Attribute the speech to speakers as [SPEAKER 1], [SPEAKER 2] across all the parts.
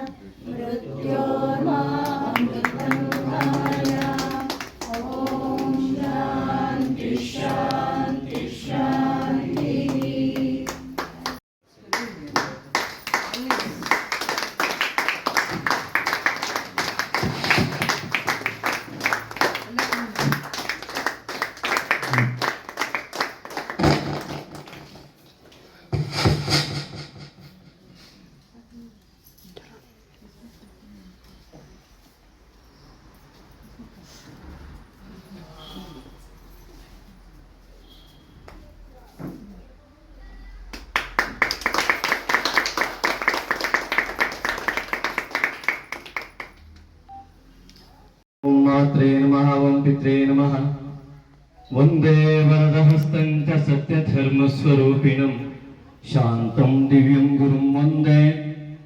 [SPEAKER 1] मृत्योर्मामृतङ्काय ॐ शान्ति शान्ति शान्तिः।
[SPEAKER 2] ओम मात्रे नमः ओम पित्रे नमः वंदे वरदहस्तं च सत्यधर्मस्वरूपिणं शान्तं दिव्यं गुरुं वंदे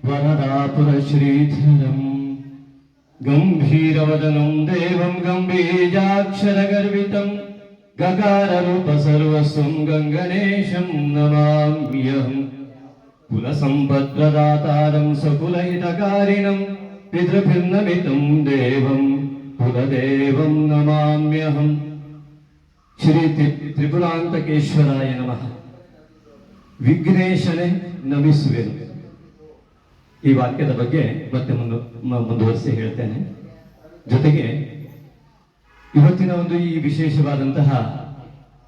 [SPEAKER 2] वरदापुरश्रीधरम् गम्भीरवदनं देवं गम्भीराक्षरगर्वितं गकाररूपसर्वस्वं गङ्गणेशं नमाम्यहम् कुलसम्पद्प्रदातारं सकुलहितकारिणं पितृभिर्नमितं देवं कुलदेवं नमाम्यहम्। ಶ್ರೀ ತ್ರಿಪುರಾಂತಕೇಶ್ವರಾಯ ನಮಃ. ವಿಘ್ನೇಶನೇ ನಮಿಸುವೆನು. ಈ ವಾಕ್ಯದ ಬಗ್ಗೆ ಮತ್ತೆ ಮುಂದುವರಿಸಿ ಹೇಳ್ತೇನೆ. ಜೊತೆಗೆ ಇವತ್ತಿನ ಈ ವಿಶೇಷವಾದಂತಹ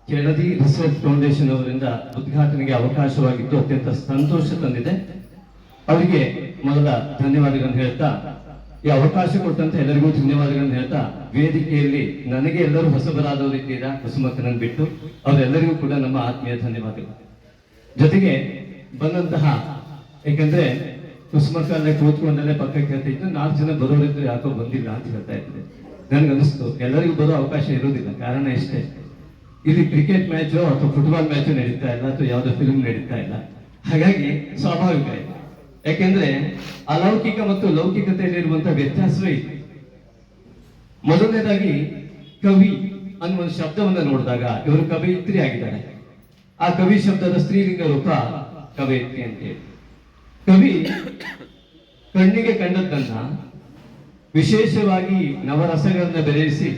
[SPEAKER 2] ಕೆಳದಿ ರಿಸರ್ಚ್ ಫೌಂಡೇಶನ್ ಅವರಿಂದ ಉದ್ಘಾಟನೆಗೆ ಅವಕಾಶವಾಗಿದ್ದು ಅತ್ಯಂತ ಸಂತೋಷ ತಂದಿದೆ. ಅವರಿಗೆ ಮೊದಲ ಧನ್ಯವಾದಗಳನ್ನು ಹೇಳ್ತಾ, ಈ ಅವಕಾಶ ಕೊಟ್ಟಂತ ಎಲ್ಲರಿಗೂ ಧನ್ಯವಾದಗಳನ್ನು ಹೇಳ್ತಾ, ವೇದಿಕೆಯಲ್ಲಿ ನನಗೆ ಎಲ್ಲರೂ ಹೊಸಬರಾದವರು ಇದ್ದೀರಾ ಕುಸುಮಕ್ಕನನ್ನು ಬಿಟ್ಟು, ಅವರೆಲ್ಲರಿಗೂ ಕೂಡ ನಮ್ಮ ಆತ್ಮೀಯ ಧನ್ಯವಾದಗಳು. ಜೊತೆಗೆ ಬಂದಂತಹ, ಏಕೆಂದ್ರೆ ಕುಸುಮಕ್ಕ ಅಲ್ಲೇ ಕೂತ್ಕೊಂಡಲ್ಲೇ ಪಕ್ಕಕ್ಕೆ ಹೇಳ್ತಿದ್ದು 4 ಜನ ಬರೋರಿದ್ರು ಯಾಕೋ ಬಂದಿಲ್ಲ ಅಂತ ಹೇಳ್ತಾ ಇದ್ದೆ. ನನಗನ್ನಿಸ್ತು ಎಲ್ಲರಿಗೂ ಬರೋ ಅವಕಾಶ ಇರುವುದಿಲ್ಲ. ಕಾರಣ ಇಷ್ಟೇ, ಇಲ್ಲಿ ಕ್ರಿಕೆಟ್ ಮ್ಯಾಚು ಅಥವಾ ಫುಟ್ಬಾಲ್ ಮ್ಯಾಚು ನಡೀತಾ ಇಲ್ಲ, ಅಥವಾ ಯಾವುದೋ ಫಿಲ್ಮ್ ನಡೀತಾ ಇಲ್ಲ. ಹಾಗಾಗಿ ಸ್ವಾಭಾವಿಕ ಇದೆ. ಯಾಕೆಂದ್ರೆ ಅಲೌಕಿಕ ಮತ್ತು ಲೌಕಿಕತೆಯಲ್ಲಿರುವಂತಹ ವ್ಯತ್ಯಾಸವೇ ಇದೆ. ಮೊದಲನೇದಾಗಿ ಕವಿ ಅನ್ನುವ ಒಂದು ಶಬ್ದವನ್ನ ನೋಡಿದಾಗ ಇವರು ಕವಯಿತ್ರಿ ಆಗಿದ್ದಾರೆ. ಆ ಕವಿ ಶಬ್ದದ ಸ್ತ್ರೀಲಿಂಗ ರೂಪ ಕವಯಿತ್ರಿ ಅಂತ ಹೇಳಿ. ಕವಿ ಕಣ್ಣಿಗೆ ಕಂಡದ್ದನ್ನ ವಿಶೇಷವಾಗಿ ನವರಸಗಳನ್ನ ಬೆರೆಸಿ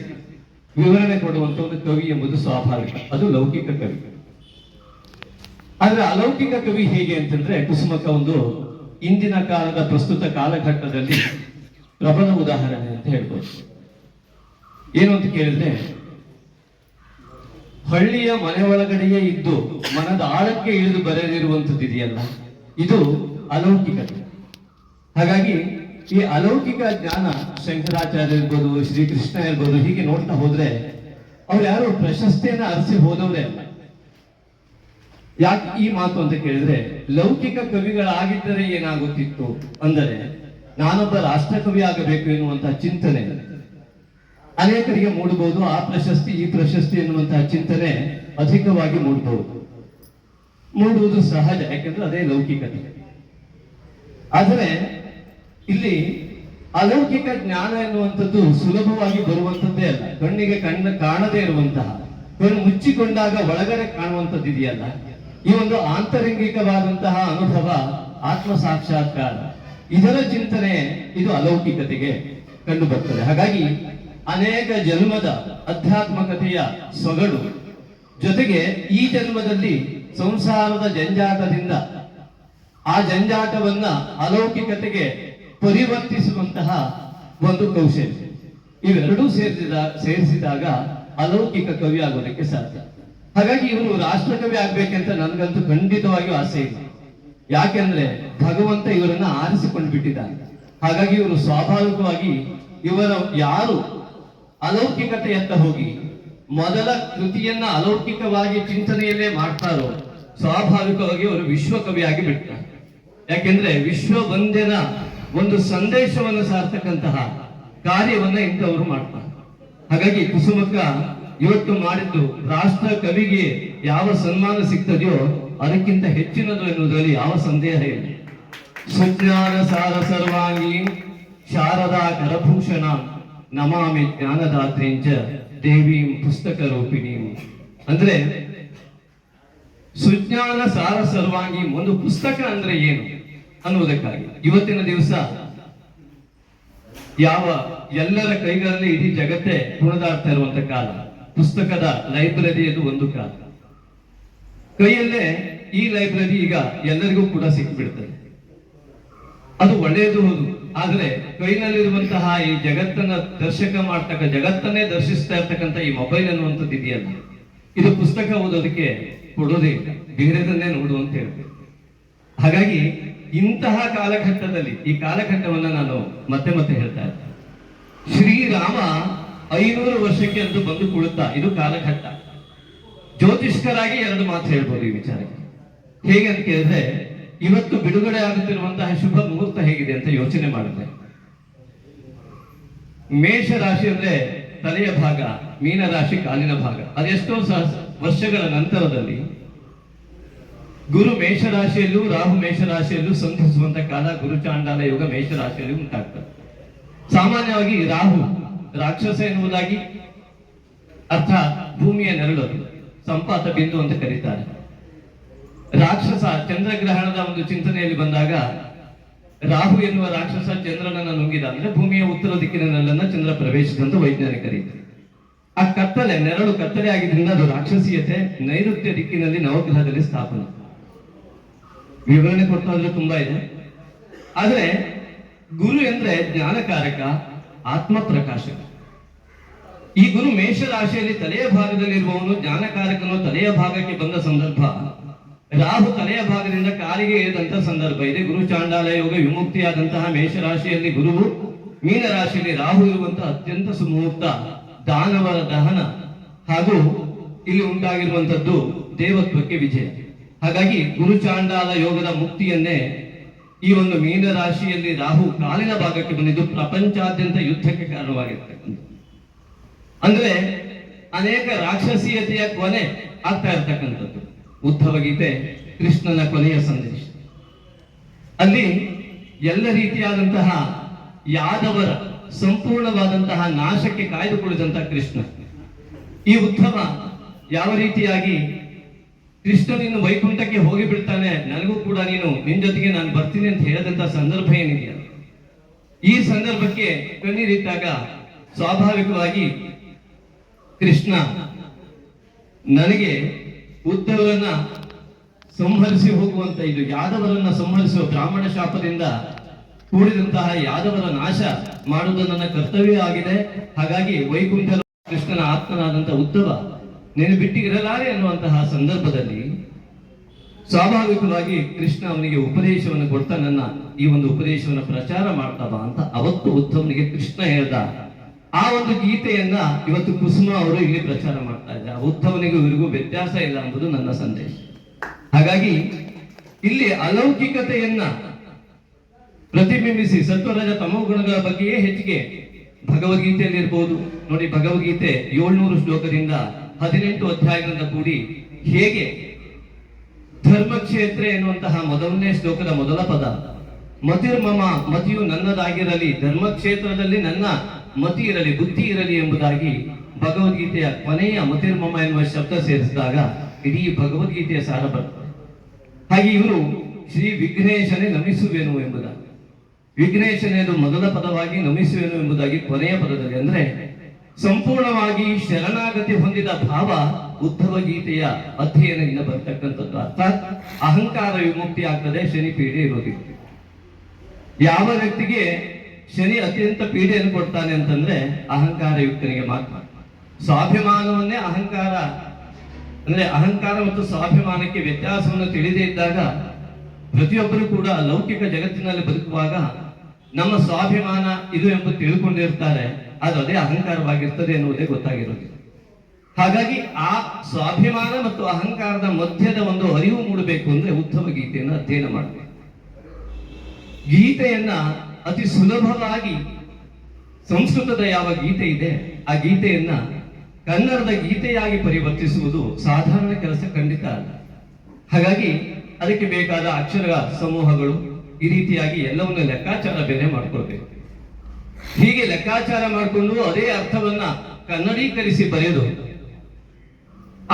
[SPEAKER 2] ವಿವರಣೆ ಕೊಡುವಂತ ಒಂದು ಕವಿ ಎಂಬುದು ಸ್ವಾಭಾವಿಕ, ಅದು ಲೌಕಿಕ ಕವಿ. ಆದ್ರೆ ಅಲೌಕಿಕ ಕವಿ ಹೇಗೆ ಅಂತಂದ್ರೆ, ಕುಸುಮಕ್ಕ ಒಂದು ಇಂದಿನ ಕಾಲದ ಪ್ರಸ್ತುತ ಕಾಲಘಟ್ಟದಲ್ಲಿ ಪ್ರಬಲ ಉದಾಹರಣೆ ಅಂತ ಹೇಳ್ಬೋದು. ಏನು ಅಂತ ಕೇಳಿದ್ರೆ, ಹಳ್ಳಿಯ ಮನೆ ಒಳಗಡೆಯೇ ಇದ್ದು ಮನದ ಆಳಕ್ಕೆ ಇಳಿದು ಬರೆದಿರುವಂಥದ್ದು ಇದೆಯಲ್ಲ, ಇದು ಅಲೌಕಿಕತೆ. ಹಾಗಾಗಿ ಈ ಅಲೌಕಿಕ ಜ್ಞಾನ ಶಂಕರಾಚಾರ್ಯ ಇರ್ಬೋದು, ಶ್ರೀಕೃಷ್ಣ ಇರ್ಬೋದು, ಹೀಗೆ ನೋಡ್ತಾ ಹೋದ್ರೆ ಅವ್ರು ಯಾರು ಪ್ರಶಸ್ತಿಯನ್ನ ಅರಸಿ ಹೋದವರೇ ಅಲ್ಲ. ಯಾಕೆ ಈ ಮಾತು ಅಂತ ಕೇಳಿದ್ರೆ, ಲೌಕಿಕ ಕವಿಗಳಾಗಿದ್ದರೆ ಏನಾಗುತ್ತಿತ್ತು ಅಂದರೆ, ನಾನೊಬ್ಬ ರಾಷ್ಟ್ರಕವಿ ಆಗಬೇಕು ಎನ್ನುವಂತಹ ಚಿಂತನೆ ಅನೇಕರಿಗೆ ಮೂಡಬಹುದು. ಆ ಪ್ರಶಸ್ತಿ ಈ ಪ್ರಶಸ್ತಿ ಎನ್ನುವಂತಹ ಚಿಂತನೆ ಅಧಿಕವಾಗಿ ಮೂಡುವುದು ಸಹಜ, ಯಾಕೆಂದ್ರೆ ಅದೇ ಲೌಕಿಕತೆ. ಆದರೆ ಇಲ್ಲಿ ಅಲೌಕಿಕ ಜ್ಞಾನ ಎನ್ನುವಂಥದ್ದು ಸುಲಭವಾಗಿ ಬರುವಂಥದ್ದೇ ಅಲ್ಲ. ಕಣ್ಣಿಗೆ ಕಾಣದೇ ಇರುವಂತಹ, ಕಣ್ಣು ಮುಚ್ಚಿಕೊಂಡಾಗ ಒಳಗಡೆ ಕಾಣುವಂಥದ್ದು ಇದೆಯಲ್ಲ, ಈ ಒಂದು ಆಂತರಂಗಿಕವಾದಂತಹ ಅನುಭವ, ಆತ್ಮ ಸಾಕ್ಷಾತ್ಕಾರ, ಇದರ ಚಿಂತನೆ ಇದು ಅಲೌಕಿಕತೆಗೆ ಕಂಡು ಬರ್ತದೆ. ಹಾಗಾಗಿ ಅನೇಕ ಜನ್ಮದ ಆಧ್ಯಾತ್ಮಕತೆಯ ಸೊಗಡು ಜೊತೆಗೆ ಈ ಜನ್ಮದಲ್ಲಿ ಸಂಸಾರದ ಜಂಜಾಟದಿಂದ ಆ ಜಂಜಾಟವನ್ನ ಅಲೌಕಿಕತೆಗೆ ಪರಿವರ್ತಿಸುವಂತಹ ಒಂದು ಕೌಶಲ್ಯ, ಇವೆರಡೂ ಸೇರಿಸಿದಾಗ ಅಲೌಕಿಕ ಕವಿ ಆಗೋದಕ್ಕೆ ಸಾಧ್ಯ. ಹಾಗಾಗಿ ಇವರು ರಾಷ್ಟ್ರಕವಿ ಆಗ್ಬೇಕಂತ ನನಗಂತೂ ಖಂಡಿತವಾಗಿಯೂ ಆಸೆ ಇಲ್ಲ. ಯಾಕೆಂದ್ರೆ ಭಗವಂತ ಇವರನ್ನ ಆರಿಸಿಕೊಂಡು ಬಿಟ್ಟಿದ್ದಾನೆ. ಹಾಗಾಗಿ ಇವರು ಸ್ವಾಭಾವಿಕವಾಗಿ ಇವರು ಯಾರು ಅಲೌಕಿಕತೆಯತ್ತ ಹೋಗಿ ಮೊದಲ ಕೃತಿಯನ್ನ ಅಲೌಕಿಕವಾಗಿ ಚಿಂತನೆಯಲ್ಲೇ ಮಾಡ್ತಾರೋ, ಸ್ವಾಭಾವಿಕವಾಗಿ ಅವರು ವಿಶ್ವಕವಿಯಾಗಿ ಬಿಡ್ತಾರೆ. ಯಾಕೆಂದ್ರೆ ವಿಶ್ವ ವಂದ್ಯನ ಒಂದು ಸಂದೇಶವನ್ನು ಸಾರ್ತಕ್ಕಂತಹ ಕಾರ್ಯವನ್ನ ಇಂಥವರು ಮಾಡ್ತಾರೆ. ಹಾಗಾಗಿ ಕುಸುಮಕ್ಕ ಇವತ್ತು ಮಾಡಿದ್ದು ರಾಷ್ಟ್ರ ಕವಿಗೆ ಯಾವ ಸನ್ಮಾನ ಸಿಗ್ತದೆಯೋ ಅದಕ್ಕಿಂತ ಹೆಚ್ಚಿನದು ಎನ್ನುವುದರಲ್ಲಿ ಯಾವ ಸಂದೇಹ ಇಲ್ಲ. ಸುಜ್ಞಾನ ಸಾರ ಸರ್ವಾಂಗಿ ಶಾರದಾ ಕರಭೂಷಣ ನಮಾಮಿ ಜ್ಞಾನದಾತ್ರಿಂಚ ದೇವೀಂ ಪುಸ್ತಕ ರೂಪಿಣಿ. ಅಂದ್ರೆ ಸುಜ್ಞಾನ ಸಾರ ಸರ್ವಾಂಗಿ, ಒಂದು ಪುಸ್ತಕ ಅಂದ್ರೆ ಏನು ಅನ್ನುವುದಕ್ಕಾಗಿ ಇವತ್ತಿನ ದಿವಸ ಯಾವ ಎಲ್ಲರ ಕೈಗಳಲ್ಲಿ ಇಡೀ ಜಗತ್ತೇ ಕುಣಿದಾಡ್ತಾ ಇರುವಂತ ಕಾಲ, ಪುಸ್ತಕದ ಲೈಬ್ರರಿ ಅದು ಒಂದು ಕಾಲ. ಕೈಯಲ್ಲೇ ಈ ಲೈಬ್ರರಿ ಈಗ ಎಲ್ಲರಿಗೂ ಕೂಡ ಸಿಕ್ಕಿಬಿಡ್ತದೆ. ಅದು ಒಳ್ಳೆಯದು ಹೌದು. ಆದ್ರೆ ಕೈನಲ್ಲಿರುವಂತಹ ಈ ಜಗತ್ತನ್ನ ಜಗತ್ತನ್ನೇ ದರ್ಶಿಸ್ತಾ ಇರ್ತಕ್ಕಂಥ ಈ ಮೊಬೈಲ್ ಅನ್ನುವಂಥದ್ದು ಇದೆಯಲ್ಲ, ಇದು ಪುಸ್ತಕ ಓದೋದಕ್ಕೆ ಕೊಡೋದೇ ಇಲ್ಲ, ಬೇರೆದನ್ನೇ ನೋಡು ಅಂತ ಹೇಳ್ತೇವೆ. ಹಾಗಾಗಿ ಇಂತಹ ಕಾಲಘಟ್ಟದಲ್ಲಿ, ಈ ಕಾಲಘಟ್ಟವನ್ನ ನಾನು ಮತ್ತೆ ಮತ್ತೆ ಹೇಳ್ತಾ ಇದ್ದೆ, ಶ್ರೀರಾಮ 500 ವರ್ಷಕ್ಕೆ ಅಂತ ಬಂದು ಕುಳಿತಾ, ಇದು ಕಾಲಘಟ್ಟ. ಜ್ಯೋತಿಷ್ಕರಾಗಿ 2 ಮಾತು ಹೇಳ್ಬೋದು ಈ ವಿಚಾರಕ್ಕೆ. ಹೇಗೆ ಅಂತ ಕೇಳಿದ್ರೆ, ಇವತ್ತು ಬಿಡುಗಡೆ ಆಗುತ್ತಿರುವಂತಹ ಶುಭ ಮುಹೂರ್ತ ಹೇಗಿದೆ ಅಂತ ಯೋಚನೆ ಮಾಡಿದೆ. ಮೇಷ ರಾಶಿ ಅಂದ್ರೆ ತಲೆಯ ಭಾಗ, ಮೀನ ರಾಶಿ ಕಾಲಿನ ಭಾಗ. ಅದೆಷ್ಟೋ ವರ್ಷಗಳ ನಂತರದಲ್ಲಿ ಗುರು ಮೇಷರಾಶಿಯಲ್ಲೂ ರಾಹು ಮೇಷರಾಶಿಯಲ್ಲೂ ಸಂಧಿಸುವಂತ ಕಾಲ ಗುರು ಚಾಂಡಾಲ ಯೋಗ ಮೇಷರಾಶಿಯಲ್ಲಿ ಉಂಟಾಗ್ತದೆ. ಸಾಮಾನ್ಯವಾಗಿ ರಾಹು ರಾಕ್ಷಸ ಎನ್ನುವುದಾಗಿ ಅರ್ಥ, ಭೂಮಿಯ ನೆರಳು, ಸಂಪಾತ ಬಿಂದು ಅಂತ ಕರೀತಾರೆ. ರಾಕ್ಷಸ ಚಂದ್ರಗ್ರಹಣದ ಒಂದು ಚಿಂತನೆಯಲ್ಲಿ ಬಂದಾಗ ರಾಹು ಎನ್ನುವ ರಾಕ್ಷಸ ಚಂದ್ರನನ್ನ ನುಂಗಿದ, ಅಂದ್ರೆ ಭೂಮಿಯ ಉತ್ತರ ದಿಕ್ಕಿನಲ್ಲೆಲ್ಲ ಚಂದ್ರ ಪ್ರವೇಶಿಸಿದಂತ ವೈಜ್ಞಾನಿಕರಿಗೆ ಆ ಕತ್ತಲೆ, ನೆರಳು ಕತ್ತಲೆ ಆಗಿದ್ರಿಂದ ಅದು ರಾಕ್ಷಸೀಯತೆ, ನೈಋತ್ಯ ದಿಕ್ಕಿನಲ್ಲಿ ನವಗ್ರಹದಲ್ಲಿ ಸ್ಥಾಪನೆ. ವಿವರಣೆ ಕೊಡ್ತಾ ತುಂಬಾ ಇದೆ. ಆದ್ರೆ ಗುರು ಎಂದ್ರೆ ಜ್ಞಾನಕಾರಕ, ಆತ್ಮ ಪ್ರಕಾಶಕ. ಈ ಗುರು ಮೇಷ ರಾಶಿಯಲ್ಲಿ ತಲೆಯ ಭಾಗದಲ್ಲಿರುವವನು ಜ್ಞಾನಕಾರಕನು ತಲೆಯ ಭಾಗಕ್ಕೆ ಬಂದ ಸಂದರ್ಭ, ರಾಹು ತಲೆಯ ಭಾಗದಿಂದ ಕಾಲಿಗೆ ಏರಿದಂತಹ ಸಂದರ್ಭ ಇದೆ. ಗುರು ಚಾಂಡಾಲ ಯೋಗ ವಿಮುಕ್ತಿಯಾದಂತಹ ಮೇಷರಾಶಿಯಲ್ಲಿ ಗುರುವು, ಮೀನ ರಾಶಿಯಲ್ಲಿ ರಾಹು ಇರುವಂತಹ ಅತ್ಯಂತ ಸುಮುಹೂರ್ತ, ದಾನವರ ದಹನ ಹಾಗೂ ಇಲ್ಲಿ ಉಂಟಾಗಿರುವಂತದ್ದು ದೇವತ್ವಕ್ಕೆ ವಿಜಯ. ಹಾಗಾಗಿ ಗುರು ಚಾಂಡಾಲ ಯೋಗದ ಮುಕ್ತಿಯನ್ನೇ ಈ ಒಂದು ಮೀನ ರಾಶಿಯಲ್ಲಿ ರಾಹು ಕಾಲಿನ ಭಾಗಕ್ಕೆ ಬಂದಿದ್ದು ಪ್ರಪಂಚಾದ್ಯಂತ ಯುದ್ಧಕ್ಕೆ ಕಾರಣವಾಗಿರ್ತಕ್ಕಂಥ, ಅಂದ್ರೆ ಅನೇಕ ರಾಕ್ಷಸೀಯತೆಯ ಕೊನೆ ಆಗ್ತಾ ಇರ್ತಕ್ಕಂಥದ್ದು. ಉದ್ಧವ ಗೀತೆ ಕೃಷ್ಣನ ಕೊನೆಯ ಸಂದೇಶ. ಅಲ್ಲಿ ಎಲ್ಲ ರೀತಿಯಾದಂತಹ ಯಾದವರ ಸಂಪೂರ್ಣವಾದಂತಹ ನಾಶಕ್ಕೆ ಕಾಯ್ದುಕೊಳ್ಳಿದಂತಹ ಕೃಷ್ಣ, ಈ ಉದ್ಧವ ಯಾವ ರೀತಿಯಾಗಿ ಕೃಷ್ಣನಿನ್ನು ವೈಕುಂಠಕ್ಕೆ ಹೋಗಿ ಬಿಡ್ತಾನೆ, ನನಗೂ ಕೂಡ ನಿನ್ ಜೊತೆಗೆ ನಾನು ಬರ್ತೀನಿ ಅಂತ ಹೇಳಿದಂತ ಸಂದರ್ಭ ಏನಿದೆಯಲ್ಲ, ಈ ಸಂದರ್ಭಕ್ಕೆ ಕಣ್ಣೀರಿಟ್ಟಾಗ ಸ್ವಾಭಾವಿಕವಾಗಿ ಕೃಷ್ಣ ನನಗೆ ಉದ್ಧವರನ್ನ ಸಂಹರಿಸಿ ಹೋಗುವಂತ, ಇದು ಯಾದವರನ್ನ ಸಂಹರಿಸುವ ಬ್ರಾಹ್ಮಣ ಶಾಪದಿಂದ ಕೂಡಿದಂತಹ ಯಾದವರ ನಾಶ ಮಾಡುವುದು ನನ್ನ ಕರ್ತವ್ಯ ಆಗಿದೆ. ಹಾಗಾಗಿ ವೈಕುಂಠ ಕೃಷ್ಣನ ಆತ್ಮನಾದಂತಹ ಉದ್ಧವ ನೀನು ಬಿಟ್ಟಿರಲಾರೆ ಅನ್ನುವಂತಹ ಸಂದರ್ಭದಲ್ಲಿ ಸ್ವಾಭಾವಿಕವಾಗಿ ಕೃಷ್ಣ ಅವನಿಗೆ ಉಪದೇಶವನ್ನು ಕೊಡ್ತಾ, ನನ್ನ ಈ ಒಂದು ಉಪದೇಶವನ್ನು ಪ್ರಚಾರ ಮಾಡ್ತಾ ಬಾ ಅಂತ ಅವತ್ತು ಉದ್ಧವನಿಗೆ ಕೃಷ್ಣ ಹೇಳ್ದ. ಆ ಒಂದು ಗೀತೆಯನ್ನ ಇವತ್ತು ಕುಸುಮ ಅವರು ಇಲ್ಲಿ ಪ್ರಚಾರ ಮಾಡ್ತಾ ಇದ್ದಾರೆ. ಉದ್ಧವನಿಗೂ ಇವರಿಗೂ ವ್ಯತ್ಯಾಸ ಇಲ್ಲ ಎಂಬುದು ನನ್ನ ಸಂದೇಶ. ಹಾಗಾಗಿ ಇಲ್ಲಿ ಅಲೌಕಿಕತೆಯನ್ನ ಪ್ರತಿಬಿಂಬಿಸಿ ಸತ್ವರಜ ತಮೋ ಗುಣಗಳ ಬಗ್ಗೆಯೇ ಹೆಚ್ಚಿಗೆ ಭಗವದ್ಗೀತೆಯಲ್ಲಿ ಇರಬಹುದು ನೋಡಿ. ಭಗವದ್ಗೀತೆ 700 ಶ್ಲೋಕದಿಂದ 18 ಅಧ್ಯಾಯಗಳಿಂದ ಕೂಡಿ ಹೇಗೆ ಧರ್ಮಕ್ಷೇತ್ರ ಎನ್ನುವಂತಹ ಮೊದಲನೇ ಶ್ಲೋಕದ ಮೊದಲ ಪದ, ಮತಿರ್ಮಮ, ಮತಿಯು ನನ್ನದಾಗಿರಲಿ, ಧರ್ಮಕ್ಷೇತ್ರದಲ್ಲಿ ನನ್ನ ಮತಿ ಇರಲಿ, ಬುದ್ಧಿ ಇರಲಿ ಎಂಬುದಾಗಿ ಭಗವದ್ಗೀತೆಯ ಕೊನೆಯ ಮತಿರ್ಮಮ ಎನ್ನುವ ಶಬ್ದ ಸೇರಿಸಿದಾಗ ಇಡೀ ಭಗವದ್ಗೀತೆಯ ಸಾರ ಬರ್ತದೆ. ಹಾಗೆ ಇವರು ಶ್ರೀ ವಿಘ್ನೇಶನೇ ನಮಿಸುವೆನು ಎಂಬುದಾಗಿ, ವಿಘ್ನೇಶನೇದು ಮೊದಲ ಪದವಾಗಿ, ನಮಿಸುವೆನು ಎಂಬುದಾಗಿ ಕೊನೆಯ ಪದದಲ್ಲಿ, ಅಂದ್ರೆ ಸಂಪೂರ್ಣವಾಗಿ ಶರಣಾಗತಿ ಹೊಂದಿದ ಭಾವ ಉದ್ಧವ ಗೀತೆಯ ಅಧ್ಯಯನದಿಂದ ಬರ್ತಕ್ಕಂಥದ್ದು. ಅರ್ಥಾತ್ ಅಹಂಕಾರ ವಿಮುಕ್ತಿ ಆಗ್ತದೆ, ಶನಿ ಪೀಡೆ ಇರೋದಿಲ್ಲ. ಯಾವ ವ್ಯಕ್ತಿಗೆ ಶನಿ ಅತ್ಯಂತ ಪೀಡೆಯನ್ನು ಕೊಡ್ತಾನೆ ಅಂತಂದ್ರೆ ಅಹಂಕಾರ ಯುಕ್ತನಿಗೆ ಮಾತ್ರ. ಸ್ವಾಭಿಮಾನವನ್ನೇ ಅಹಂಕಾರ, ಅಂದ್ರೆ ಅಹಂಕಾರ ಮತ್ತು ಸ್ವಾಭಿಮಾನಕ್ಕೆ ವ್ಯತ್ಯಾಸವನ್ನು ತಿಳಿದೇ ಇದ್ದಾಗ ಪ್ರತಿಯೊಬ್ಬರು ಕೂಡ ಲೌಕಿಕ ಜಗತ್ತಿನಲ್ಲಿ ಬದುಕುವಾಗ ನಮ್ಮ ಸ್ವಾಭಿಮಾನ ಇದು ಎಂಬುದು ತಿಳ್ಕೊಂಡಿರ್ತಾರೆ, ಅದು ಅದೇ ಅಹಂಕಾರವಾಗಿರ್ತದೆ ಎನ್ನುವುದೇ ಗೊತ್ತಾಗಿರೋದಿಲ್ಲ. ಹಾಗಾಗಿ ಆ ಸ್ವಾಭಿಮಾನ ಮತ್ತು ಅಹಂಕಾರದ ಮಧ್ಯದ ಒಂದು ಅರಿವು ಮೂಡಬೇಕು ಅಂದ್ರೆ ಉದ್ಧವ ಗೀತೆಯನ್ನು ಅಧ್ಯಯನ ಮಾಡಬೇಕು. ಗೀತೆಯನ್ನ ಅತಿ ಸುಲಭವಾಗಿ ಸಂಸ್ಕೃತದ ಯಾವ ಗೀತೆ ಇದೆ ಆ ಗೀತೆಯನ್ನ ಕನ್ನಡದ ಗೀತೆಯಾಗಿ ಪರಿವರ್ತಿಸುವುದು ಸಾಧಾರಣ ಕೆಲಸ ಖಂಡಿತ ಅಲ್ಲ. ಹಾಗಾಗಿ ಅದಕ್ಕೆ ಬೇಕಾದ ಅಕ್ಷರ ಸಮೂಹಗಳು ಈ ರೀತಿಯಾಗಿ ಎಲ್ಲವನ್ನು ಲೆಕ್ಕಾಚಾರ ಬೇರೆ ಮಾಡ್ಕೊಳ್ಬೇಕು. ಹೀಗೆ ಲೆಕ್ಕಾಚಾರ ಮಾಡಿಕೊಂಡು ಅದೇ ಅರ್ಥವನ್ನ ಕನ್ನಡೀಕರಿಸಿ ಬರೆಯೋದು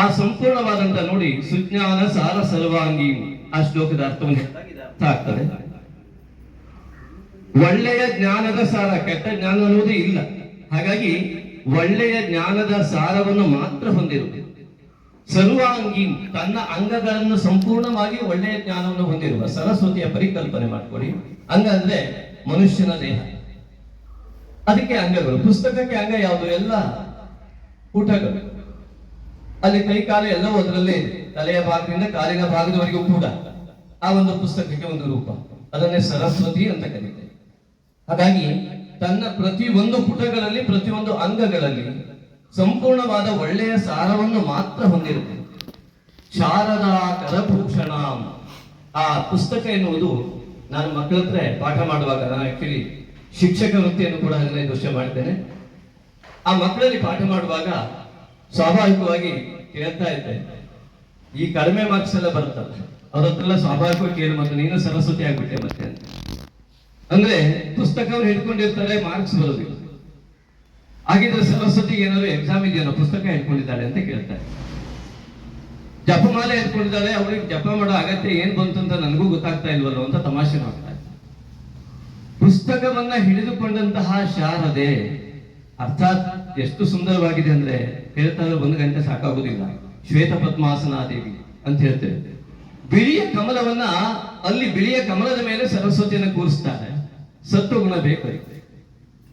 [SPEAKER 2] ಆ ಸಂಪೂರ್ಣವಾದಂತ ನೋಡಿ, ಸುಜ್ಞಾನ ಸಾರ ಸರ್ವಾಂಗಿ ಆ ಶ್ಲೋಕದ ಅರ್ಥವನ್ನು ಅರ್ಥ ಆಗ್ತದೆ. ಒಳ್ಳೆಯ ಜ್ಞಾನದ ಸಾರ, ಕೆಟ್ಟ ಜ್ಞಾನ ಅನ್ನುವುದು ಇಲ್ಲ. ಹಾಗಾಗಿ ಒಳ್ಳೆಯ ಜ್ಞಾನದ ಸಾರವನ್ನು ಮಾತ್ರ ಹೊಂದಿರುವುದು. ಸರ್ವಾಂಗಿ, ತನ್ನ ಅಂಗಗಳನ್ನು ಸಂಪೂರ್ಣವಾಗಿ ಒಳ್ಳೆಯ ಜ್ಞಾನವನ್ನು ಹೊಂದಿರುವ ಸರಸ್ವತಿಯ ಪರಿಕಲ್ಪನೆ ಮಾಡಿಕೊಡಿ. ಅಂಗ ಅಂದ್ರೆ ಮನುಷ್ಯನ ದೇಹ, ಅದಕ್ಕೆ ಅಂಗಗಳು. ಪುಸ್ತಕಕ್ಕೆ ಅಂಗ ಯಾವುದು? ಎಲ್ಲ ಪುಟಗಳು. ಅಲ್ಲಿ ಕೈ ಕಾಲು ಎಲ್ಲವೂ ಅದರಲ್ಲೇ ಇದೆ. ತಲೆಯ ಭಾಗದಿಂದ ಕಾಲಿನ ಭಾಗದವರೆಗೂ ಕೂಡ ಆ ಒಂದು ಪುಸ್ತಕಕ್ಕೆ ಒಂದು ರೂಪ, ಅದನ್ನೇ ಸರಸ್ವತಿ ಅಂತ ಕರೀತಾರೆ. ಹಾಗಾಗಿ ತನ್ನ ಪ್ರತಿಯೊಂದು ಪುಟಗಳಲ್ಲಿ, ಪ್ರತಿಯೊಂದು ಅಂಗಗಳಲ್ಲಿ ಸಂಪೂರ್ಣವಾದ ಒಳ್ಳೆಯ ಸಾರವನ್ನು ಮಾತ್ರ ಹೊಂದಿರುತ್ತೆ. ಶಾರದಾ ಕರಭೂಷಣ, ಆ ಪುಸ್ತಕ ಎನ್ನುವುದು, ನಾನು ಮಕ್ಕಳ ಹತ್ರ ಪಾಠ ಮಾಡುವಾಗ, ನಾನು ಆಕ್ಚುಲಿ ಶಿಕ್ಷಕ ವೃತ್ತಿಯನ್ನು ಕೂಡ 15 ವರ್ಷ ಮಾಡಿದ್ದೇನೆ. ಆ ಮಕ್ಕಳಲ್ಲಿ ಪಾಠ ಮಾಡುವಾಗ ಸ್ವಾಭಾವಿಕವಾಗಿ ಕೇಳ್ತಾ ಇದ್ದೆ, ಈ ಕಡಿಮೆ ಮಾರ್ಕ್ಸ್ ಎಲ್ಲ ಬರುತ್ತಲ್ಲ, ಅವ್ರ ಹತ್ರ ಎಲ್ಲ ಸ್ವಾಭಾವಿಕವಾಗಿ ಕೇಳಿ, ಮತ್ತೆ ನೀನು ಸರಸ್ವತಿ ಆಗ್ಬಿಟ್ಟೆ ಮತ್ತೆ ಅಂತ. ಅಂದ್ರೆ ಪುಸ್ತಕವನ್ನು ಹಿಡ್ಕೊಂಡಿರ್ತಾರೆ, ಮಾರ್ಕ್ಸ್ ಬರೋದಿಲ್ಲ. ಹಾಗಿದ್ರೆ ಸರಸ್ವತಿಗೆ ಏನಾದ್ರು ಎಕ್ಸಾಮ್ ಇದೆಯೋ, ಪುಸ್ತಕ ಹಿಡ್ಕೊಂಡಿದ್ದಾಳೆ ಅಂತ ಕೇಳ್ತಾರೆ. ಜಪಮಾಲೆ ಹಿಡ್ಕೊಂಡಿದ್ದಾಳೆ, ಅವಳಿಗೆ ಜಪ ಮಾಡೋ ಅಗತ್ಯ ಏನ್ ಬಂತು ಅಂತ ನನಗೂ ಗೊತ್ತಾಗ್ತಾ ಇಲ್ವಲ್ಲ ಅಂತ ತಮಾಷೆ ಮಾಡ್ತಾರೆ. ಪುಸ್ತಕವನ್ನ ಹಿಡಿದುಕೊಂಡಂತಹ ಶಾರದೆ, ಅರ್ಥಾತ್ ಎಷ್ಟು ಸುಂದರವಾಗಿದೆ ಅಂದ್ರೆ ಹೇಳ್ತಾ 1 ಗಂಟೆ ಸಾಕಾಗುದಿಲ್ಲ. ಶ್ವೇತ ಪದ್ಮಾಸನಾದೇವಿ ಅಂತ ಹೇಳ್ತೇವೆ. ಬಿಳಿಯ ಕಮಲವನ್ನ, ಅಲ್ಲಿ ಬಿಳಿಯ ಕಮಲದ ಮೇಲೆ ಸರಸ್ವತಿಯನ್ನು ಕೂರಿಸ್ತಾರೆ. ಸತ್ವಗುಣ ಬೇಕು.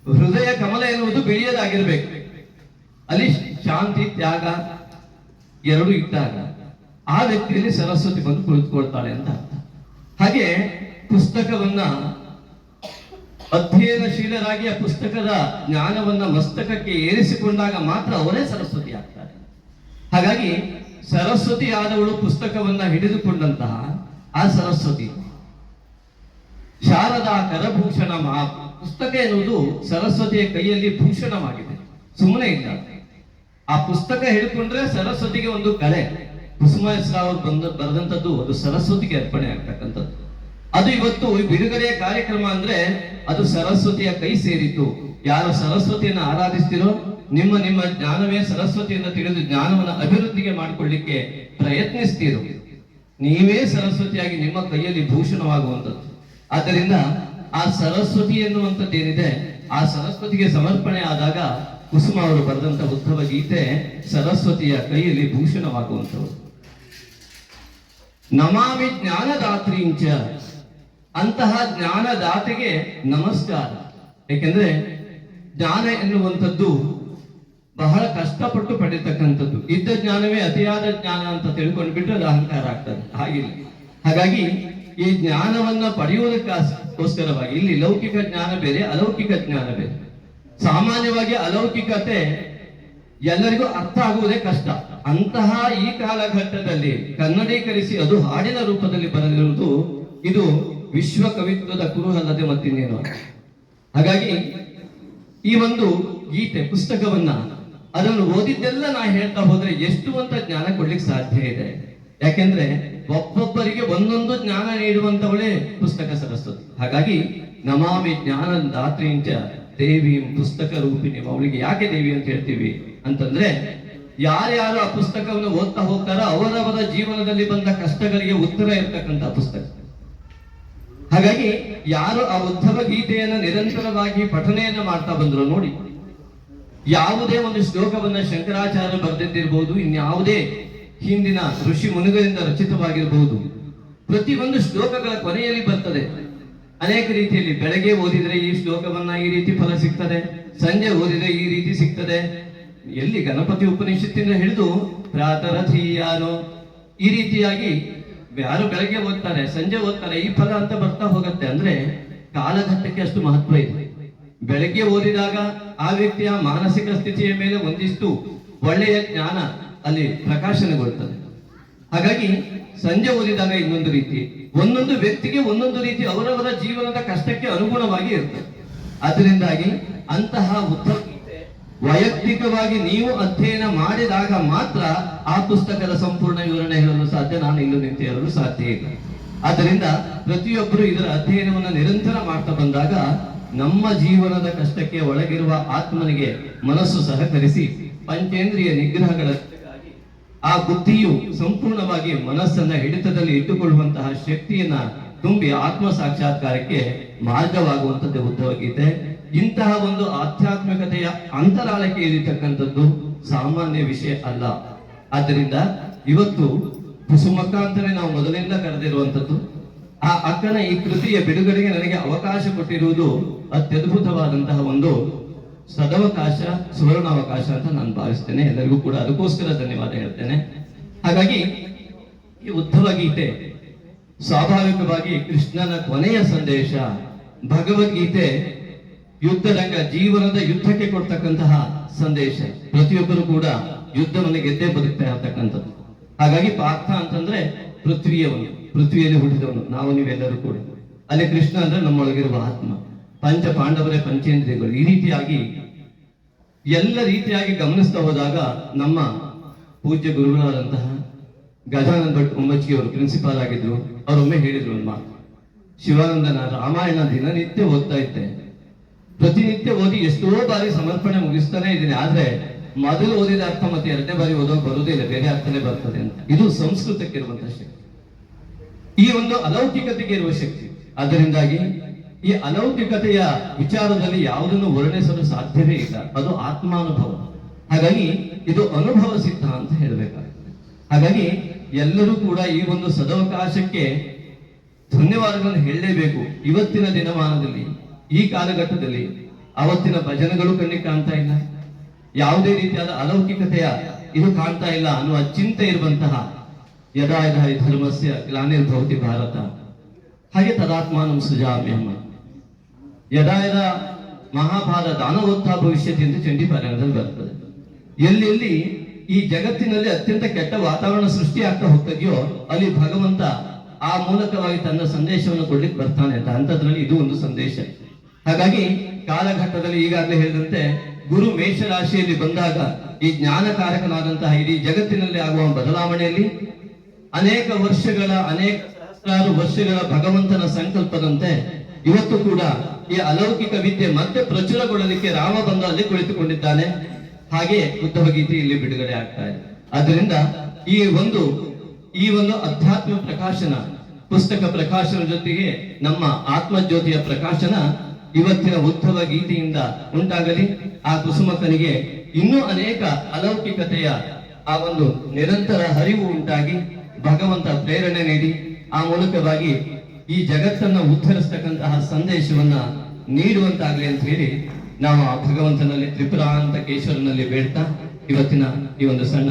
[SPEAKER 2] ಹೃದಯ ಕಮಲ ಎನ್ನುವುದು ಬಿಳಿಯದಾಗಿರ್ಬೇಕು. ಅಲ್ಲಿ ಶಾಂತಿ, ತ್ಯಾಗ ಎರಡು ಇದ್ದಾಗ ಆ ವ್ಯಕ್ತಿಯಲ್ಲಿ ಸರಸ್ವತಿ ಬಂದು ಕುಳಿತುಕೊಳ್ತಾಳೆ ಅಂತ ಅರ್ಥ. ಹಾಗೆ ಪುಸ್ತಕವನ್ನ ಅಧ್ಯಯನಶೀಲರಾಗಿ ಆ ಪುಸ್ತಕದ ಜ್ಞಾನವನ್ನ ಮಸ್ತಕಕ್ಕೆ ಏರಿಸಿಕೊಂಡಾಗ ಮಾತ್ರ ಅವರೇ ಸರಸ್ವತಿ ಆಗ್ತಾರೆ. ಹಾಗಾಗಿ ಸರಸ್ವತಿ ಆದವಳು ಪುಸ್ತಕವನ್ನ ಹಿಡಿದುಕೊಂಡಂತಹ ಆ ಸರಸ್ವತಿ. ಶಾರದಾ ಕರಭೂಷಣ, ಪುಸ್ತಕ ಎನ್ನುವುದು ಸರಸ್ವತಿಯ ಕೈಯಲ್ಲಿ ಭೂಷಣವಾಗಿದೆ, ಸುಮ್ಮನೆ ಇಲ್ಲ. ಆ ಪುಸ್ತಕ ಹಿಡ್ಕೊಂಡ್ರೆ ಸರಸ್ವತಿಗೆ ಒಂದು ಕಲೆ. ಕುಸುಮ ಅವರು ಬರೆದಂಥದ್ದು ಅದು ಸರಸ್ವತಿಗೆ ಅರ್ಪಣೆ ಆಗ್ತಕ್ಕಂಥದ್ದು. ಅದು ಇವತ್ತು ಬಿಡುಗಡೆಯ ಕಾರ್ಯಕ್ರಮ ಅಂದ್ರೆ ಅದು ಸರಸ್ವತಿಯ ಕೈ ಸೇರಿತು. ಯಾರು ಸರಸ್ವತಿಯನ್ನು ಆರಾಧಿಸ್ತಿರೋ, ನಿಮ್ಮ ನಿಮ್ಮ ಜ್ಞಾನವೇ ಸರಸ್ವತಿಯನ್ನು ತಿಳಿದು ಜ್ಞಾನವನ್ನು ಅಭಿವೃದ್ಧಿಗೆ ಮಾಡಿಕೊಳ್ಳಿಕ್ಕೆ ಪ್ರಯತ್ನಿಸ್ತೀರೋ, ನೀವೇ ಸರಸ್ವತಿಯಾಗಿ ನಿಮ್ಮ ಕೈಯಲ್ಲಿ ಭೂಷಣವಾಗುವಂಥದ್ದು. ಆದ್ದರಿಂದ ಆ ಸರಸ್ವತಿ ಎನ್ನುವಂಥದ್ದೇನಿದೆ, ಆ ಸರಸ್ವತಿಗೆ ಸಮರ್ಪಣೆ ಆದಾಗ ಕುಸುಮ ಅವರು ಬರೆದಂತ ಉದ್ಧವ ಗೀತೆ ಸರಸ್ವತಿಯ ಕೈಯಲ್ಲಿ ಭೂಷಣವಾಗುವಂಥದ್ದು. ನಮಾಮಿ ಜ್ಞಾನದಾತ್ರೀಂಚ, ಅಂತಹ ಜ್ಞಾನದಾತೆಗೆ ನಮಸ್ಕಾರ. ಏಕೆಂದ್ರೆ ಜ್ಞಾನ ಎನ್ನುವಂಥದ್ದು ಬಹಳ ಕಷ್ಟಪಟ್ಟು ಪಡೆಯತಕ್ಕಂಥದ್ದು. ಇದ್ದ ಜ್ಞಾನವೇ ಅತಿಯಾದ ಜ್ಞಾನ ಅಂತ ತಿಳ್ಕೊಂಡ್ಬಿಟ್ರೆ ಅದು ಅಹಂಕಾರ ಆಗ್ತದೆ. ಹಾಗಿಲ್ಲ. ಹಾಗಾಗಿ ಈ ಜ್ಞಾನವನ್ನ ಪಡೆಯುವುದಕ್ಕೋಸ್ಕರವಾಗಿ ಇಲ್ಲಿ ಲೌಕಿಕ ಜ್ಞಾನ ಬೇರೆ, ಅಲೌಕಿಕ ಜ್ಞಾನ ಬೇರೆ. ಸಾಮಾನ್ಯವಾಗಿ ಅಲೌಕಿಕತೆ ಎಲ್ಲರಿಗೂ ಅರ್ಥ ಆಗುವುದೇ ಕಷ್ಟ. ಅಂತಹ ಈ ಕಾಲಘಟ್ಟದಲ್ಲಿ ಕನ್ನಡೀಕರಿಸಿ ಅದು ಹಾಡಿನ ರೂಪದಲ್ಲಿ ಬರೆದಿರುವುದು ಇದು ವಿಶ್ವ ಕವಿತ್ವದ ಕುರುಹಲ್ಲದೆ ಮತ್ತಿನ್ನೇನು. ಹಾಗಾಗಿ ಈ ಒಂದು ಗೀತೆ ಪುಸ್ತಕವನ್ನ ಅದನ್ನು ಓದಿದ್ದೆಲ್ಲ ನಾ ಹೇಳ್ತಾ ಹೋದ್ರೆ ಎಷ್ಟು ಅಂತ ಜ್ಞಾನ ಕೊಡ್ಲಿಕ್ಕೆ ಸಾಧ್ಯ ಇದೆ. ಯಾಕೆಂದ್ರೆ ಒಬ್ಬೊಬ್ಬರಿಗೆ ಒಂದೊಂದು ಜ್ಞಾನ ನೀಡುವಂತವಳೇ ಪುಸ್ತಕ ಸರಸ್ವತಿ. ಹಾಗಾಗಿ ನಮಾಮಿ ಜ್ಞಾನ ದಾತ್ರೀಂಚ ದೇವಿ ಪುಸ್ತಕ ರೂಪಿಣಿ. ಅವಳಿಗೆ ಯಾಕೆ ದೇವಿ ಅಂತ ಹೇಳ್ತೀವಿ ಅಂತಂದ್ರೆ, ಯಾರ್ಯಾರು ಆ ಪುಸ್ತಕವನ್ನು ಓದ್ತಾ ಹೋಗ್ತಾರೋ ಅವರವರ ಜೀವನದಲ್ಲಿ ಬಂದ ಕಷ್ಟಗಳಿಗೆ ಉತ್ತರ ಇರ್ತಕ್ಕಂಥ ಪುಸ್ತಕ. ಹಾಗಾಗಿ ಯಾರು ಆ ಉದ್ಧವ ಗೀತೆಯನ್ನ ನಿರಂತರವಾಗಿ ಪಠನೆಯನ್ನ ಮಾಡ್ತಾ ಬಂದ್ರು ನೋಡಿ, ಯಾವುದೇ ಒಂದು ಶ್ಲೋಕವನ್ನ ಶಂಕರಾಚಾರ್ಯ ಬರೆದಿದ್ದಿರಬಹುದು, ಇನ್ಯಾವುದೇ ಹಿಂದಿನ ಋಷಿ ಮುನಿಗಳಿಂದ ರಚಿತವಾಗಿರಬಹುದು, ಪ್ರತಿಯೊಂದು ಶ್ಲೋಕಗಳ ಕೊನೆಯಲ್ಲಿ ಬರ್ತದೆ ಅನೇಕ ರೀತಿಯಲ್ಲಿ. ಬೆಳಗ್ಗೆ ಓದಿದ್ರೆ ಈ ಶ್ಲೋಕವನ್ನ ಈ ರೀತಿ ಫಲ ಸಿಗ್ತದೆ, ಸಂಜೆ ಓದಿದ್ರೆ ಈ ರೀತಿ ಸಿಗ್ತದೆ. ಎಲ್ಲಿ ಗಣಪತಿ ಉಪನಿಷತ್ತಿಂದ ಹಿಡಿದು ಪ್ರಾತರಥೀಯಾನೋ ಈ ರೀತಿಯಾಗಿ ಯಾರು ಬೆಳಗ್ಗೆ ಓದ್ತಾರೆ ಸಂಜೆ ಓದ್ತಾರೆ ಈ ಫಲ ಅಂತ ಬರ್ತಾ ಹೋಗುತ್ತೆ. ಅಂದ್ರೆ ಕಾಲಘಟ್ಟಕ್ಕೆ ಅಷ್ಟು ಮಹತ್ವ ಇದೆ. ಬೆಳಗ್ಗೆ ಓದಿದಾಗ ಆ ವ್ಯಕ್ತಿಯ ಮಾನಸಿಕ ಸ್ಥಿತಿಯ ಮೇಲೆ ಒಂದಿಷ್ಟು ಒಳ್ಳೆಯ ಜ್ಞಾನ ಅಲ್ಲಿ ಪ್ರಕಾಶನಗೊಳ್ಳುತ್ತದೆ. ಹಾಗಾಗಿ ಸಂಜೆ ಓದಿದಾಗ ಇನ್ನೊಂದು ರೀತಿ, ಒಂದೊಂದು ವ್ಯಕ್ತಿಗೆ ಒಂದೊಂದು ರೀತಿ ಅವರವರ ಜೀವನದ ಕಷ್ಟಕ್ಕೆ ಅನುಗುಣವಾಗಿ ಇರ್ತದೆ. ಅದರಿಂದಾಗಿ ಅಂತಹ ಉತ್ತಮ ವೈಯಕ್ತಿಕವಾಗಿ ನೀವು ಅಧ್ಯಯನ ಮಾಡಿದಾಗ ಮಾತ್ರ ಆ ಪುಸ್ತಕದ ಸಂಪೂರ್ಣ ವಿವರಣೆ ಹೇಳಲು ಸಾಧ್ಯ. ನಾನು ಇಲ್ಲೂ ನಿಂತು ಹೇಳಲು ಸಾಧ್ಯ ಇಲ್ಲ. ಆದ್ದರಿಂದ ಪ್ರತಿಯೊಬ್ಬರು ಇದರ ಅಧ್ಯಯನವನ್ನು ನಿರಂತರ ಮಾಡ್ತಾ ಬಂದಾಗ ನಮ್ಮ ಜೀವನದ ಕಷ್ಟಕ್ಕೆ ಒಳಗಿರುವ ಆತ್ಮನಿಗೆ ಮನಸ್ಸು ಸಹಕರಿಸಿ ಪಂಚೇಂದ್ರಿಯ ನಿಗ್ರಹಗಳ ಆ ಬುದ್ಧಿಯು ಸಂಪೂರ್ಣವಾಗಿ ಮನಸ್ಸನ್ನ ಹಿಡಿತದಲ್ಲಿ ಇಟ್ಟುಕೊಳ್ಳುವಂತಹ ಶಕ್ತಿಯನ್ನ ತುಂಬಿ ಆತ್ಮ ಸಾಕ್ಷಾತ್ಕಾರಕ್ಕೆ ಮಾರ್ಗವಾಗುವಂಥದ್ದೇ ಉದ್ಧವ ಗೀತೆ. ಇಂತಹ ಒಂದು ಆಧ್ಯಾತ್ಮಿಕತೆಯ ಅಂತರಾಳಕ್ಕೆ ಇರತಕ್ಕಂಥದ್ದು ಸಾಮಾನ್ಯ ವಿಷಯ ಅಲ್ಲ. ಆದ್ದರಿಂದ ಇವತ್ತು ಕುಸುಮಕ್ಕ ಅಂತಾನೆ ನಾವು ಮೊದಲಿಂದ ಕರೆದಿರುವಂಥದ್ದು. ಆ ಅಕ್ಕನ ಈ ಕೃತಿಯ ಬಿಡುಗಡೆಗೆ ನನಗೆ ಅವಕಾಶ ಕೊಟ್ಟಿರುವುದು ಅತ್ಯದ್ಭುತವಾದಂತಹ ಒಂದು ಸದವಕಾಶ, ಸುವರ್ಣಾವಕಾಶ ಅಂತ ನಾನು ಭಾವಿಸ್ತೇನೆ. ಎಲ್ಲರಿಗೂ ಕೂಡ ಅದಕ್ಕೋಸ್ಕರ ಧನ್ಯವಾದ ಹೇಳ್ತೇನೆ. ಹಾಗಾಗಿ ಈ ಉದ್ಧವ ಗೀತೆ ಸ್ವಾಭಾವಿಕವಾಗಿ ಕೃಷ್ಣನ ಕೊನೆಯ ಸಂದೇಶ. ಭಗವದ್ಗೀತೆ ಯುದ್ಧರಂಗ, ಜೀವನದ ಯುದ್ಧಕ್ಕೆ ಕೊಡ್ತಕ್ಕಂತಹ ಸಂದೇಶ. ಪ್ರತಿಯೊಬ್ಬರು ಕೂಡ ಯುದ್ಧವನ್ನು ಗೆದ್ದೇ ಬದುಕ್ತಾ ಇರತಕ್ಕಂಥದ್ದು. ಹಾಗಾಗಿ ಪಾರ್ಥ ಅಂತಂದ್ರೆ ಪೃಥ್ವಿಯವನು, ಪೃಥ್ವಿಯಲ್ಲಿ ಹುಟ್ಟಿದವನು, ನಾವು ನೀವೆಲ್ಲರೂ ಕೂಡ. ಅಲ್ಲಿ ಕೃಷ್ಣ ಅಂದ್ರೆ ನಮ್ಮೊಳಗಿರುವ ಆತ್ಮ, ಪಂಚ ಪಾಂಡವರೇ ಪಂಚೇಂದ್ರಿಯಗಳು. ಈ ರೀತಿಯಾಗಿ ಎಲ್ಲ ರೀತಿಯಾಗಿ ಗಮನಿಸ್ತಾ ಹೋದಾಗ ನಮ್ಮ ಪೂಜ್ಯ ಗುರುಗಳಾದಂತಹ ಗಜಾನನ್ ಭಟ್ ಉಮ್ಮಚ್ಗಿ ಅವರು ಪ್ರಿನ್ಸಿಪಾಲ್ ಆಗಿದ್ರು. ಅವರೊಮ್ಮೆ ಹೇಳಿದ್ರು ಒಂದು ಮಾತು, ಶಿವಾನಂದನ ರಾಮಾಯಣ ದಿನನಿತ್ಯ ಓದ್ತಾ ಇದ್ದೆ, ಪ್ರತಿನಿತ್ಯ ಓದಿ ಎಷ್ಟೋ ಬಾರಿ ಸಮರ್ಪಣೆ ಮುಗಿಸ್ತಾನೆ ಇದ್ದೀನಿ, ಆದ್ರೆ ಮೊದಲು ಓದಿದ ಅರ್ಥ ಮತ್ತೆ ಎರಡನೇ ಬಾರಿ ಓದೋಕೆ ಬರೋದೇ ಇಲ್ಲ, ಬೇರೆ ಅರ್ಥನೇ ಬರ್ತದೆ ಅಂತ. ಇದು ಸಂಸ್ಕೃತಕ್ಕೆ ಇರುವಂತಹ ಶಕ್ತಿ, ಈ ಒಂದು ಅಲೌಕಿಕತೆಗೆ ಇರುವ ಶಕ್ತಿ. ಅದರಿಂದಾಗಿ ಈ ಅಲೌಕಿಕತೆಯ ವಿಚಾರದಲ್ಲಿ ಯಾವುದನ್ನು ವರ್ಣಿಸಲು ಸಾಧ್ಯವೇ ಇಲ್ಲ, ಅದು ಆತ್ಮಾನುಭವ. ಹಾಗಾಗಿ ಇದು ಅನುಭವ ಸಿದ್ಧ ಅಂತ ಹೇಳಬೇಕಾಗ್ತದೆ. ಹಾಗಾಗಿ ಎಲ್ಲರೂ ಕೂಡ ಈ ಒಂದು ಸದವಕಾಶಕ್ಕೆ ಧನ್ಯವಾದಗಳನ್ನು ಹೇಳಲೇಬೇಕು. ಇವತ್ತಿನ ದಿನಮಾನದಲ್ಲಿ, ಈ ಕಾಲಘಟ್ಟದಲ್ಲಿ ಅವತ್ತಿನ ಭಜನೆಗಳು ಕಣ್ಣಿಗೆ ಕಾಣ್ತಾ ಇಲ್ಲ, ಯಾವುದೇ ರೀತಿಯಾದ ಅಲೌಕಿಕತೆಯ ಇದು ಕಾಣ್ತಾ ಇಲ್ಲ ಅನ್ನುವ ಚಿಂತೆ ಇರುವಂತಹ ಯದಾ ಯದಾ ಹಿ ಧರ್ಮಸ್ಯ ಗ್ಲಾನಿರ್ಭವತಿ ಭಾರತ ಹಾಗೆ ತದಾತ್ಮಾನಂ ಸೃಜಾಮ್ಯಹಂ, ಯದಾ ಯದಾ ಮಹಾಭಾರತ ದಾನವೋತ್ಥಾನ ಭವಿಷ್ಯತಿ ಅಂತ ಚಂಡೀಪಾರಾಯಣದಲ್ಲಿ ಬರ್ತದೆ. ಎಲ್ಲೆಲ್ಲಿ ಈ ಜಗತ್ತಿನಲ್ಲಿ ಅತ್ಯಂತ ಕೆಟ್ಟ ವಾತಾವರಣ ಸೃಷ್ಟಿ ಆಗ್ತಾ ಹೋಗ್ತದೆಯೋ ಅಲ್ಲಿ ಭಗವಂತ ಆ ಮೂಲಕವಾಗಿ ತನ್ನ ಸಂದೇಶವನ್ನು ಕೊಡ್ಲಿಕ್ಕೆ ಬರ್ತಾನೆ ಅಂತ. ಅಂಥದ್ರಲ್ಲಿ ಇದು ಒಂದು ಸಂದೇಶ. ಹಾಗಾಗಿ ಕಾಲಘಟ್ಟದಲ್ಲಿ ಈಗಾಗಲೇ ಹೇಳಿದಂತೆ ಗುರು ಮೇಷರಾಶಿಯಲ್ಲಿ ಬಂದಾಗ ಈ ಜ್ಞಾನಕಾರಕನಾದಂತಹ ಇಡೀ ಜಗತ್ತಿನಲ್ಲಿ ಆಗುವ ಬದಲಾವಣೆಯಲ್ಲಿ ಅನೇಕ ಸಹಸ್ರಾರು ವರ್ಷಗಳ ಭಗವಂತನ ಸಂಕಲ್ಪದಂತೆ ಇವತ್ತು ಕೂಡ ಈ ಅಲೌಕಿಕ ವಿದ್ಯೆ ಮತ್ತೆ ಪ್ರಚುರಗೊಳ್ಳಲಿಕ್ಕೆ ರಾಮ ಬಂದು ಅಲ್ಲಿ ಕುಳಿತುಕೊಂಡಿದ್ದಾನೆ. ಹಾಗೆ ಉದ್ಧವ ಗೀತೆ ಇಲ್ಲಿ ಬಿಡುಗಡೆ ಆಗ್ತಾ ಇದೆ. ಆದ್ದರಿಂದ ಈ ಒಂದು ಅಧ್ಯಾತ್ಮ ಪ್ರಕಾಶನ, ಪುಸ್ತಕ ಪ್ರಕಾಶನ ಜೊತೆಗೆ ನಮ್ಮ ಆತ್ಮಜ್ಯೋತಿಯ ಪ್ರಕಾಶನ ಇವತ್ತಿನ ಉದ್ಧವ ಗೀತೆಯಿಂದ ಉಂಟಾಗಲಿ. ಆ ಕುಸುಮಕ್ಕನಿಗೆ ಇನ್ನೂ ಅನೇಕ ಅಲೌಕಿಕತೆಯ ಆ ಒಂದು ನಿರಂತರ ಹರಿವು ಉಂಟಾಗಿ ಭಗವಂತ ಪ್ರೇರಣೆ ನೀಡಿ ಆ ಮೂಲಕವಾಗಿ ಈ ಜಗತ್ತನ್ನ ಉದ್ಧರಿಸ್ತಕ್ಕಂತಹ ಸಂದೇಶವನ್ನ ನೀಡುವಂತಾಗ್ಲಿ ಅಂತ ಹೇಳಿ ನಾವು ಆ ಭಗವಂತನಲ್ಲಿ, ತ್ರಿಪುರಾಂತಕೇಶ್ವರನಲ್ಲಿ ಬೇಡ್ತಾ ಇವತ್ತಿನ ಈ ಒಂದು ಸಣ್ಣ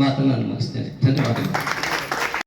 [SPEAKER 2] ಮಾತನ್ನ ಮುಗಿಸ್ತೇನೆ. ಧನ್ಯವಾದಗಳು.